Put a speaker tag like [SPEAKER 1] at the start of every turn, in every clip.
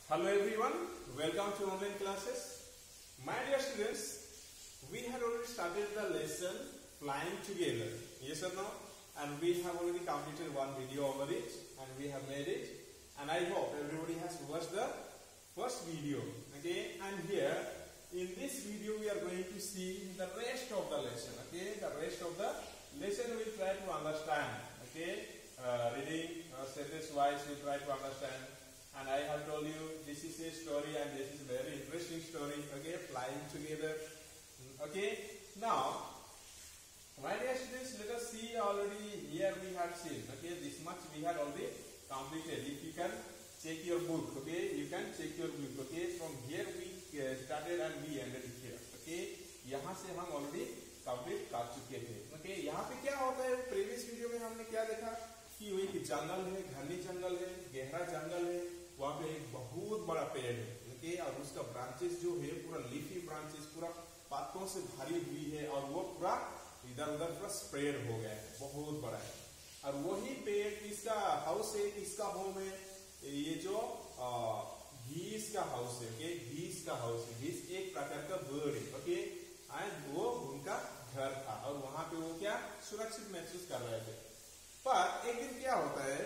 [SPEAKER 1] Hello everyone, welcome to online classes. My dear students, we had already started the lesson flying together, yes or no? And we have already completed one video over it and we have made it. And I hope everybody has watched the first video, okay? And here in this video we are going to see the rest of the lesson, okay? The rest of the lesson we will try to understand, okay? Reading sentence wise we try to understand. And I have told you this is a story and this is a very interesting story, okay? Flying together, okay? Now, my dear students, let us see already here we have seen, okay? This much we had already completed. If you can check your book, okay? You can check your book, okay? From here we started and we ended here, okay? यहाँ से हम already complete कर चुके थे, okay? यहाँ पे क्या होता है? Previous video में हमने क्या देखा कि वो एक जंगल है, घनी जंगल है, गहरा जंगल है, वहाँ पे एक बहुत बड़ा पेड़ है, ओके? और उसका ब्रांचेस जो है पूरा लीफी ब्रांचेस पूरा पत्तों से भरी हुई है और वो पूरा इधर उधर पूरा स्प्रेड हो गया है, बहुत बड़ा है। और वही पेड़ किसका हाउस है, किसका होम है? ये जो घीस का हाउस है, ओके? घीस का हाउस है। घीस एक प्रकार का बर्ड है, ओके? एंड वो उनका घर था और वहां पे वो क्या सुरक्षित महसूस कर रहे थे। पर एक दिन क्या होता है,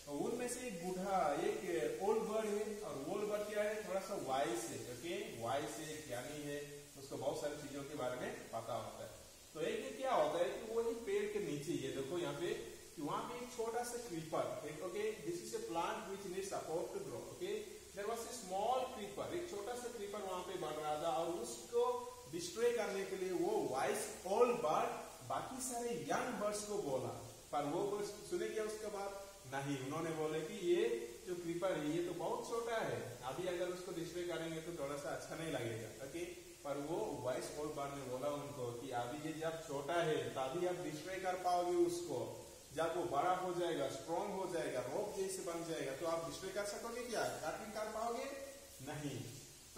[SPEAKER 1] उनमें से एक बूढ़ा एक ओल्ड बर्ड है और ओल्ड बर्ड क्या है, थोड़ा सा वाइस है, ओके? वाइस है, ज्ञानी है, उसको बहुत सारी चीजों के बारे में पता होता है। तो एक दिन क्या होता है कि वही पेड़ के नीचे, ये देखो यहाँ पे कि वहां पे एक छोटा सा creeper, okay? This is a plant which needs support to grow, okay? There was a small creeper, एक छोटा सा क्रीपर वहां पे बढ़ रहा था और उसको डिस्ट्रॉय करने के लिए वो वाइस ओल्ड बर्ड बाकी सारे यंग बर्ड्स को बोला, पर वो बर्ड्स सुने क्या उसके बाद? नहीं, उन्होंने बोले कि ये जो क्रीपर है ये तो बहुत छोटा है, अभी अगर उसको डिस्ट्रॉय करेंगे तो थोड़ा सा अच्छा नहीं लगेगा, ओके? पर वो वाइस ओल्ड बर्ड ने बोला उनको कि अभी ये जब छोटा है तभी आप डिस्ट्रॉय कर पाओगे उसको, जब वो बड़ा हो जाएगा, स्ट्रॉन्ग हो जाएगा, रोप जैसे बन जाएगा तो आप डिस्ट्रॉय कर सकोगे क्या? कटिंग कर पाओगे नहीं।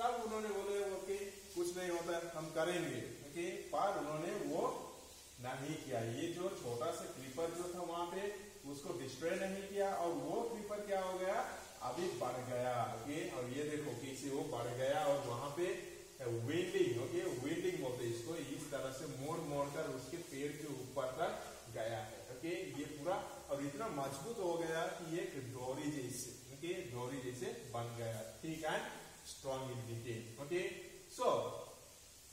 [SPEAKER 1] तब उन्होंने बोले ओके कुछ नहीं होता हम करेंगे, ओके? पर उन्होंने वो नहीं किया। ये जो छोटा सा क्रीपर जो था वहां पे उसको डिस्ट्रॉय नहीं किया और वो क्रीपर क्या हो गया, अभी बढ़ गया, ओके? और ये देखो कैसे वो बढ़ गया और वहां पे विंडिंग, ओके? विंडिंग बोलते इसको, इस तरह से मोड़ कर उसके पेड़ के ऊपर तक गया है, ओके? ये पूरा और इतना मजबूत हो गया कि ये डोरी जैसे, ओके? डोरी जैसे बन गया, ठीक है? Strong in detail, okay? So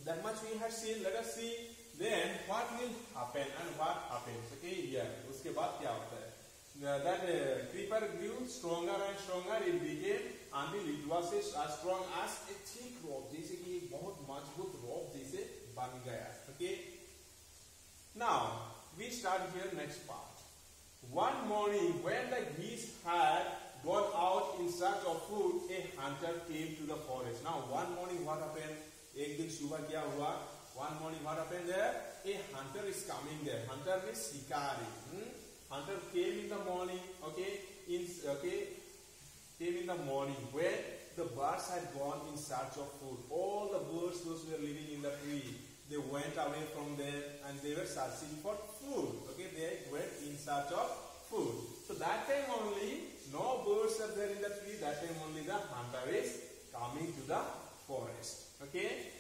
[SPEAKER 1] that much we have seen. Let us see then what will happen and what happens, okay? Yeah, उसके बाद क्या होता है? That creeper grew stronger and stronger. It became until it was as strong as a thick rope, जैसे कि एक बहुत मजबूत rope जैसे बन गया, okay? Now we start here next part. One morning when the geese had gone out in search of food, a hunter came to the forest. Now one morning what happened? एक दिन सुबह क्या हुआ? One morning what happened there? A hunter is coming there. Hunter means शिकारी. Hunter came in the morning, okay? Came in the morning when the birds had gone in search of food. All the birds those who were living in the tree, they went away from there and they were searching for food, okay? They went in search of food. So that time only no birds are there in the tree. That time only the hunter is coming to the forest. Okay,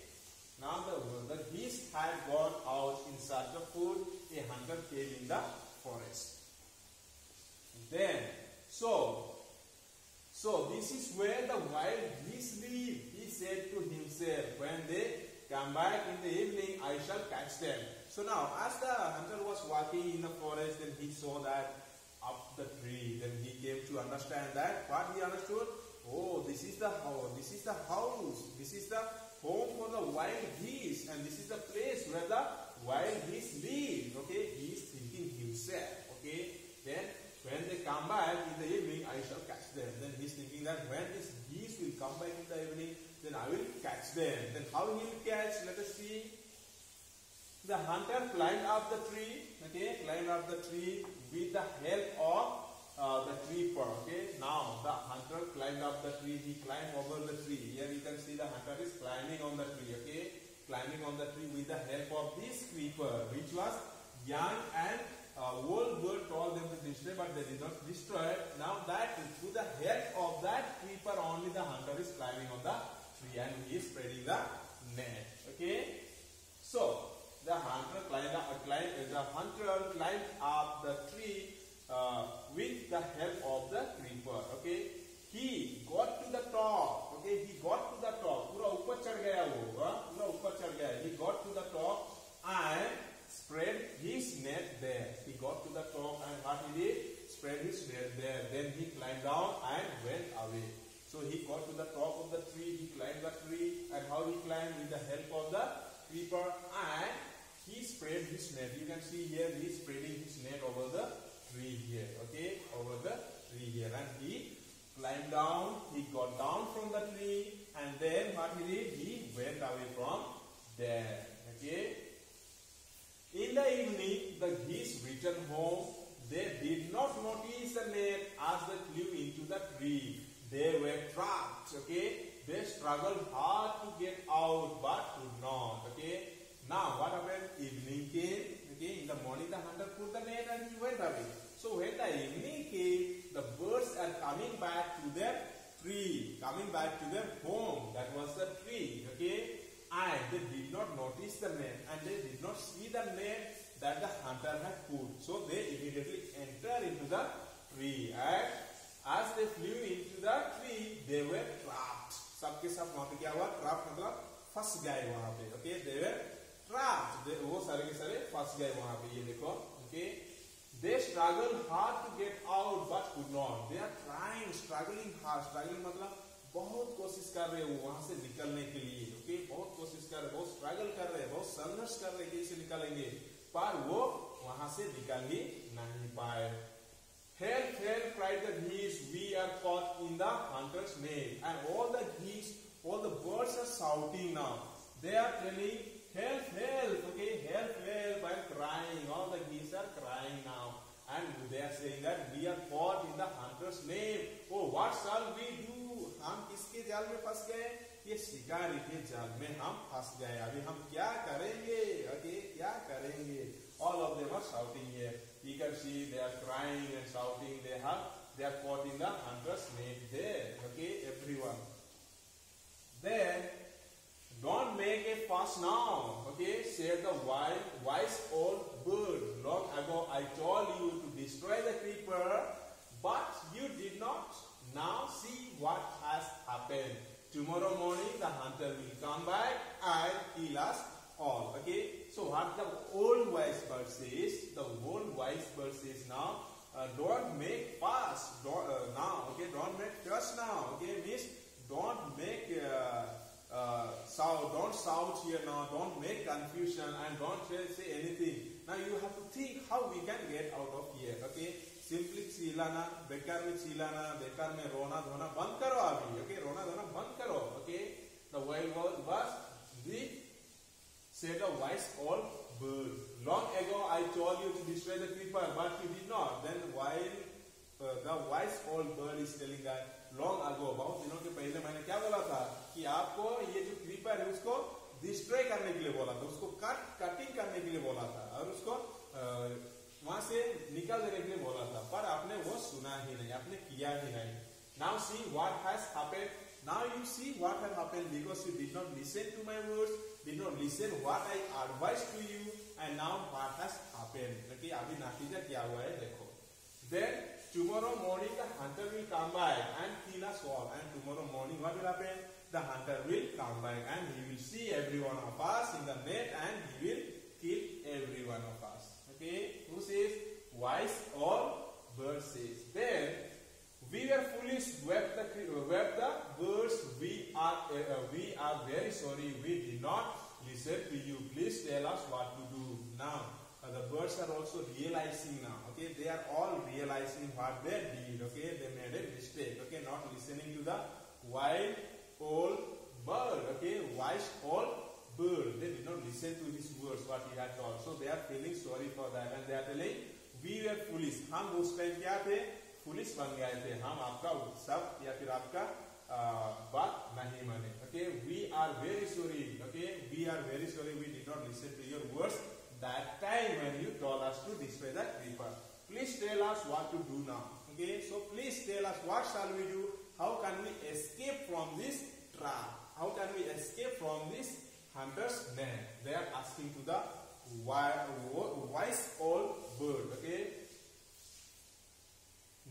[SPEAKER 1] now the geese had gone out in search of food. A hunter came in the forest. Then, so this is where the wild geese live. He said to himself, when they come back in the evening, I shall catch them. So now, as the hunter was walking in the forest, then he saw that up the tree. Then he came to understand that. What he understood? Oh, this is the house. This is the house. This is the home for the wild geese, and this is the place where the wild geese live, okay? He is thinking himself, okay? Then when they come back in the evening, I shall catch them. Then he is thinking that when these geese will come back in the evening, then I will catch them. Then how he will catch? Let us see. The hunter climbed up the tree, okay? Climbed up the tree with the help of the creeper, okay? Now the hunter climbed up the tree. He climbed over the tree. Here you can see the hunter is climbing on the tree, okay? Climbing on the tree with the help of this creeper, which was young and old bird told them to destroy, but they did not destroy. Now that through the help of that creeper, only the hunter is climbing on the tree and he is spreading the net. Okay. So the hunter climbed up the tree with the help of the creeper. Okay. He got to the top. Okay. He got to the top. पूरा ऊपर चढ़ गया वो. पूरा ऊपर चढ़ गया. He got to the top and spread his net there. He got to the top and what he did? Spread his net there. Then he climbed down and went away. So he got to the top of the tree. He climbed the tree, and how he climbed? With the help of the creeper, and he spread his net. You can see here he is spreading his net over the tree here. Okay, over the tree here, and he climbed down. He got down from the tree, and then what he did? He went away from there. Okay. In the evening, the geese returned home. They did not notice the net as they flew into the tree. They were trapped. Okay. They struggled hard to get out, but could not. Okay. Now, what happened? Evening came. Okay. In the morning, the hunter put the net and he went away. So, when the evening came, the birds are coming back to their tree, coming back to their home. That was the tree. Okay. And they did not notice the net, and they did not see the net that the hunter had put. So they immediately entered into the tree, and as they flew into the tree, they were trapped. सबके सब वहाँ पे क्या हुआ? Trapped मतलब फंस गए वहाँ पे. Okay, they were trapped. वो सारे के सारे फंस गए वहाँ पे. ये देखो. Okay, they struggled hard to get out, but could not. They are trying, struggling hard. Struggling मतलब बहुत कोशिश कर रहे हो वहां से निकलने के लिए. ओके, बहुत कोशिश कर रहे, बहुत स्ट्रगल कर रहे, बहुत संघर्ष कर रहे कि इसे निकालेंगे, पर वो वहां से निकल ही नहीं पाए. Help, help, cried the geese, we are caught in the hunter's net. And all the geese, all the birds are shouting now. They are telling, help, help, okay, help, help, and crying. All the geese are crying now. And they are saying that we are caught in the hunter's net. Oh, what shall we do? हम किसके जाल में फंस गए? ये शिकारी के जाल में हम फंस गए. अभी हम क्या करेंगे? ओके, क्या करेंगे? All of them are shouting here. You can see they are crying and shouting. They are caught in the hunter's net there. Okay, everyone. Then don't make a fuss now. Okay, said the wise old bird. Long ago I told you to destroy the creeper, but you did not. Now see what has happened. Tomorrow morning the hunter will come back and kill us all. Okay. So what the old wise bird says, the old wise bird says now, don't make fuss now. Okay. Don't make fuss now. Okay. Means don't make don't shout here now. Don't make confusion and don't say anything. Now you have to think how we can get out of here. Okay. Simply चिल्लाना, बेकार में चिल्लाना, बेकार में रोना धोना बंद करो अभी. ओके, रोना धोना बंद करो. Okay, the wild was the said a wise old bird. Long ago I told you to destroy the creeper, but you did not. Then while the wise old bird is telling that long ago, बहुत दिनों के पहले मैंने क्या बोला था कि आपको ये जो creeper है उसको डिस्ट्रॉय करने के लिए बोला था, उसको कटिंग करने के लिए बोला था और उसको वहां से निकल देने के लिए बोला था, पर आपने वो सुना ही नहीं, आपने किया ही नहीं. Now see what has happened. Now you see what has happened because you did not listen to my words, did not listen what I advised to you, and now what has happened. Okay, अभी नतीजा क्या हुआ है देखो. Then tomorrow morning the hunter will come back and kill us all. And tomorrow morning what will happen? The hunter will come back and he will see every one of us in the net and he will kill every one of us. Okay, who says? Wise old bird says. Then we were foolish, wept the birds. We are very sorry. We did not listen to you. Please tell us what to do now. The birds are also realizing now. Okay, they are all realizing what they did. Okay, they made a mistake. Okay, not listening to the wild old bird. Okay, wise old bird. They did not listen to his words, what he had told. So they are feeling sorry for that, and they are telling, we were foolish. हम उस time क्या थे? Foolish बन गए थे. हम आपका सब या फिर आपका बात नहीं माने. Okay, we are very sorry. Okay, we are very sorry. We did not listen to your words that time when you told us to destroy the creeper. tell us what to do now. Okay, so please tell us what shall we do? How can we escape from this trap? How can we escape from this hunter's net? They are asking to the wise old bird. Okay.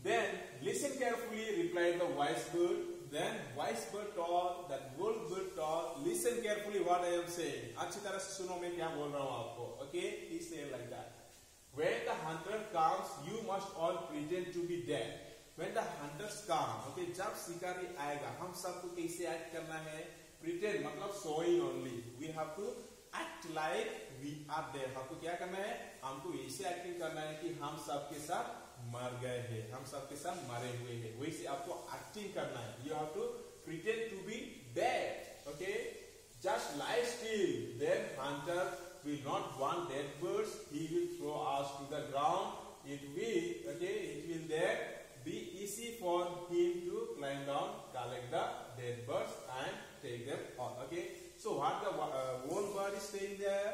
[SPEAKER 1] Then listen carefully, replied the wise bird. Then wise bird told that old bird told, listen carefully what I am saying. अच्छी तरह से सुनो मैं क्या बोल रहा हूँ आपको. Okay, he said like that. When the hunter comes, you must all pretend to be dead. When the hunters come, okay, जब शिकारी आएगा, हम सबको कैसे act करना है? Pretend मतलब showing only. We have to act like we are dead. हमको क्या करना है? हमको ऐसे acting करना है कि हम सबके साथ मर गए हैं, हम सबके साथ मरे हुए हैं. वैसे आपको एक्टिंग करना है. You have to pretend to be dead. Okay? Just lie still. Then hunter will not want dead birds. He will throw us to the ground. It will then be easy for him to climb down, collect the dead birds and take them all. Okay? So what the old bird is saying there?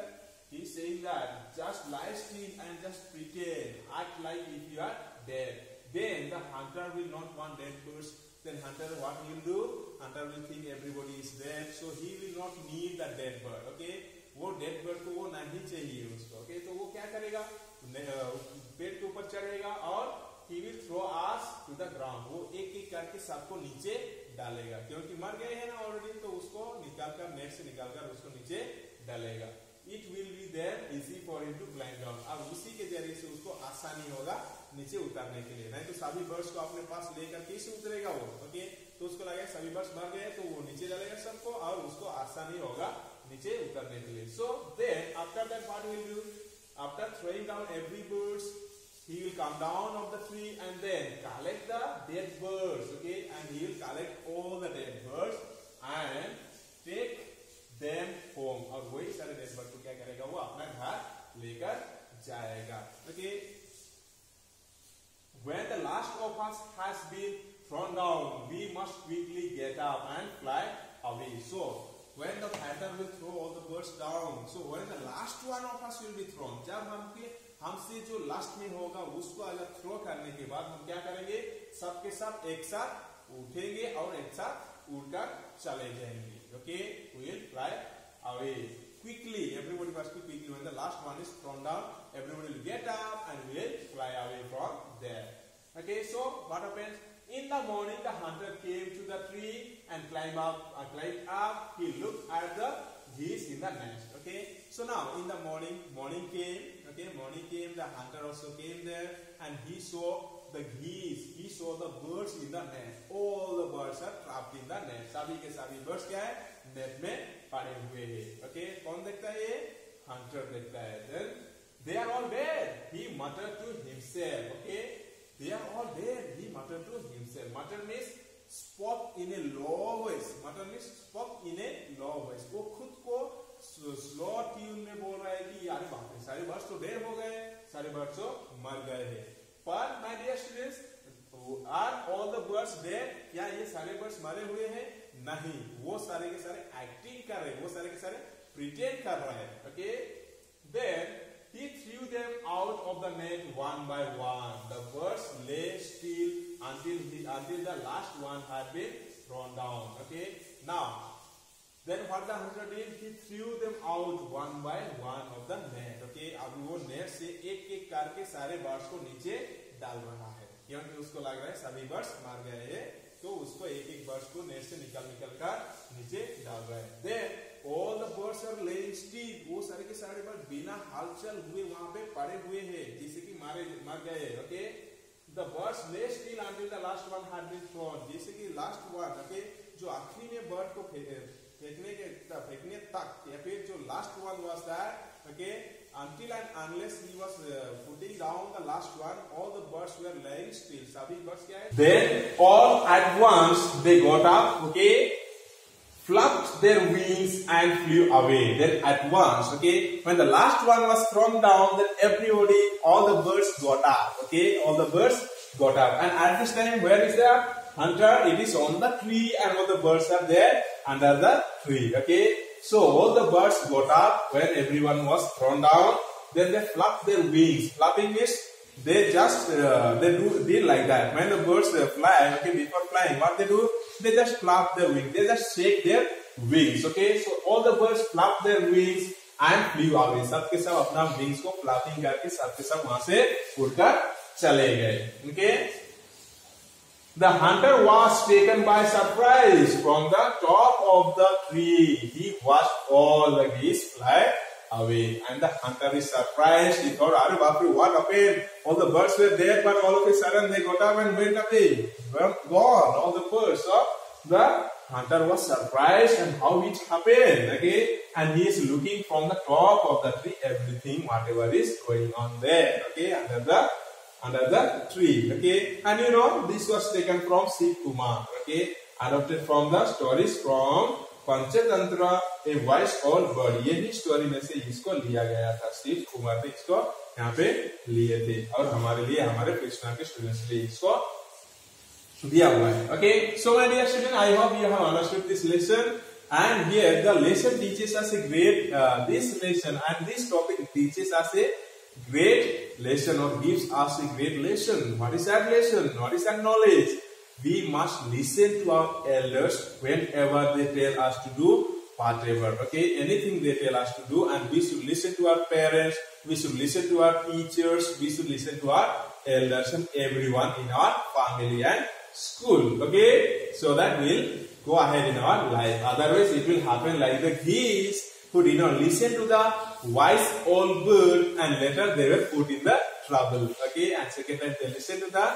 [SPEAKER 1] He is saying that just lie still and just pretend, act like if you are dead. Then the hunter will not want dead birds. Then hunter what he will do? Hunter will think everybody is dead, so he will not need the dead bird. Okay? वो dead bird को वो नहीं चाहिए उसको. Okay? तो वो क्या करेगा? पेड़ के ऊपर चढ़ेगा और he will throw us to the ground. वो एक एक करके सबको नीचे डालेगा, क्योंकि मर गए हैं ना ऑलरेडी, तो उसको निकालकर नेट से निकालकर उसको नीचे डालेगा. It will be there easy for him to climb down. अब उसी के जरिए से उसको आसानी होगा नीचे उतरने के लिए. नहीं तो सभी बर्ड्स को अपने पास लेकर कैसे उतरेगा वो? ओके, तो उसको लगेगा सभी बर्ड्स मर गए तो वो नीचे डालेगा सबको और उसको आसानी होगा नीचे उतरने के लिए. So then after that what he will do? After throwing down every birds, he will come down of the tree and then collect the dead birds. Okay, and he will collect all the dead birds and take them home. और वही सारे dead birds को क्या करेगा? वो अपना घर लेकर जाएगा. Okay. When the last of us has been thrown down, we must quickly get up and fly away. So when the hunter will throw all the birds down, so when the last one of us will be thrown, जब हमसे जो last में होगा उसको अगर throw करने के बाद हम क्या करेंगे? सबके सब एक साथ उठेंगे और एक साथ उड़कर चले जाएंगे. Okay, we will fly away quickly. Everybody must be quickly. When the last one is thrown down, everybody will get up and will fly away from there. Okay, so what happens? In the morning, the hunter came to the tree and climbed up. He looked at the geese in the nest. Okay, so now in the morning came. Okay, morning came. The hunter also came there, and he saw the geese. He saw the birds in the nest. All the birds are trapped in the nest. सभी के सभी birds क्या है? Net में पड़े हुए हैं. Okay, कौन देखता है ये? Hunter देखता है. Then they are all dead. He muttered to himself. Okay, they are all dead. He muttered to himself. Mutter means spoke in a low voice. Mutter means spoke in a low voice. वो खुद को slow tune में बोल रहा है कि यार बाप रे, सारे बर्ड्स तो डेड हो गए, सारे बर्ड्स तो मर गए हैं. पर my dear students, are all the birds dead? क्या ये सारे बर्ड्स मरे हुए हैं? नहीं, वो सारे के सारे एक्टिंग कर रहे हैं, वो सारे के सारे प्रिटेंड कर रहे हैं. Okay, then he threw them out of the net one by one. The birds lay still until the last one had been thrown down. Okay, now then what the hunter did? He threw them out one by one of the net. Okay, अब वो net से एक एक करके सारे birds को नीचे डाल रहा है, क्योंकि उसको लग रहा है सभी बर्ड्स मर गए हैं, तो उसको एक एक बर्ड्स को नेट से निकल कर नीचे डाल रहा है. Then all the birds are laying still. वो सारे के सारे बर्ड बिना हलचल हुए वहां पे पड़े हुए हैं, जैसे कि मर गए. Okay, the birds lay still until the last one had been thrown. जैसे कि लास्ट वन, okay, जो आखिरी में बर्ड को फेंकने तक, या फिर जो last one was that, okay, until and unless he was putting down the last one, all the birds were laying still. सभी birds क्या है? Then all at once they got up, okay, flapped their wings and flew away. Then at once, okay, when the last one was thrown down, then everybody, all the birds got up. Okay, all the birds got up. And at this time, where is the hunter? It is on the tree, and all the birds are there under the tree. Okay, so all the birds got up when everyone was thrown down. Then they flapped their wings. Flapping means they just did like that. When the birds fly, okay, before flying, what they do? They just flap their wings. They just shake their wings. Okay, so all the birds flap their wings and flew away. सब के सब अपना wings को flapping करके सब के सब वहां से उड़कर चले गए. Okay. The hunter was taken by surprise from the top of the tree. He watched all the geese fly away, and the hunter is surprised. He thought, "Arey baapre, what happened? All the birds were there, but all of a sudden they got up and went away. Gone, all the birds." So the hunter was surprised, and how it happened? Okay, and he is looking from the top of the tree, everything, whatever is going on there. Okay, under the tree. Okay, and you know this was taken from Shiv Kumar. Okay, adopted from the stories from Panchatantra, a voice all bird. यही story में से इसको लिया गया था. शिव कुमार ने इसको यहाँ पे लिए थे और हमारे लिए, हमारे कृष्णा के स्टूडेंट्स के लिए इसको दिया हुआ है. Okay, so my dear student, I hope you have understood this lesson. And here the lesson teaches us a great this lesson and this topic teaches us a great lesson or gives us a great lesson. What is that lesson? What is that knowledge? We must listen to our elders whenever they tell us to do whatever. Okay, anything they tell us to do, and we should listen to our parents, we should listen to our teachers, we should listen to our elders and everyone in our family and school. Okay, so that we'll go ahead in our life. Otherwise, it will happen like the geese who did not listen to the wise old bird, and later they were put in the trouble. Okay, and second time they listened to the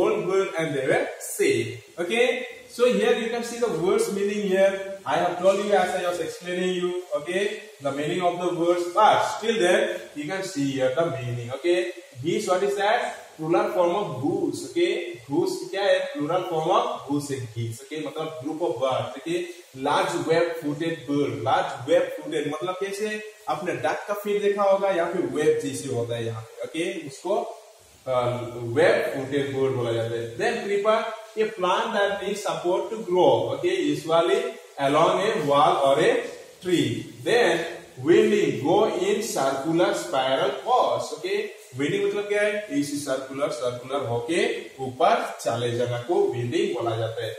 [SPEAKER 1] old bird and they were saved. Okay, so here you can see the words meaning here. I have told you as I was explaining you. Okay, the meaning of the words, but still there you can see here the meaning. Okay, geese, what is that? Plural form of goose. Okay, goose क्या है? Plural form of goose and geese. Okay, मतलब group of birds. Okay, large web-footed bird. Large web-footed मतलब कैसे? आपने duck का feet देखा होगा या फिर वेब जैसे होता है यहाँ पे. ओके, उसको web-footed bird बोला जाता है. Then creeper, a plant that needs support to grow. Okay, usually along a wall or a tree. Then winding, go in circular spiral course. Okay, winding मतलब क्या है? इसी circular होके ऊपर चले जाना को winding बोला जाता है.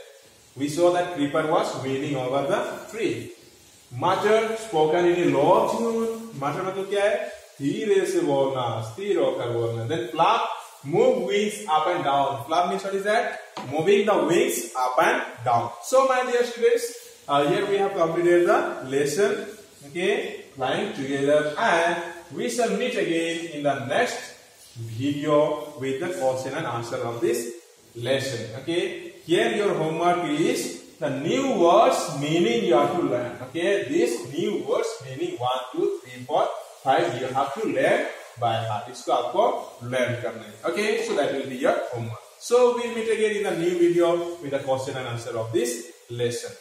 [SPEAKER 1] We saw that creeper was winding over the tree. Mutter, spoken in a low tune. Mutter मतलब क्या है? धीरे से बोलना, स्थिर होकर बोलना. Then flap, move wings up and down. Flap means what is that? Moving the wings up and down. So my dear students, here we have completed the lesson. Okay, flying together, and we shall meet again in the next video with the question and answer of this lesson. Okay, here your homework is the new words meaning you have to learn. Okay, these new words meaning 1, 2, 3, 4, 5 you have to learn by heart. इसको आपको learn करना है. Okay, so that will be your homework. So we'll meet again in the new video with the question and answer of this lesson.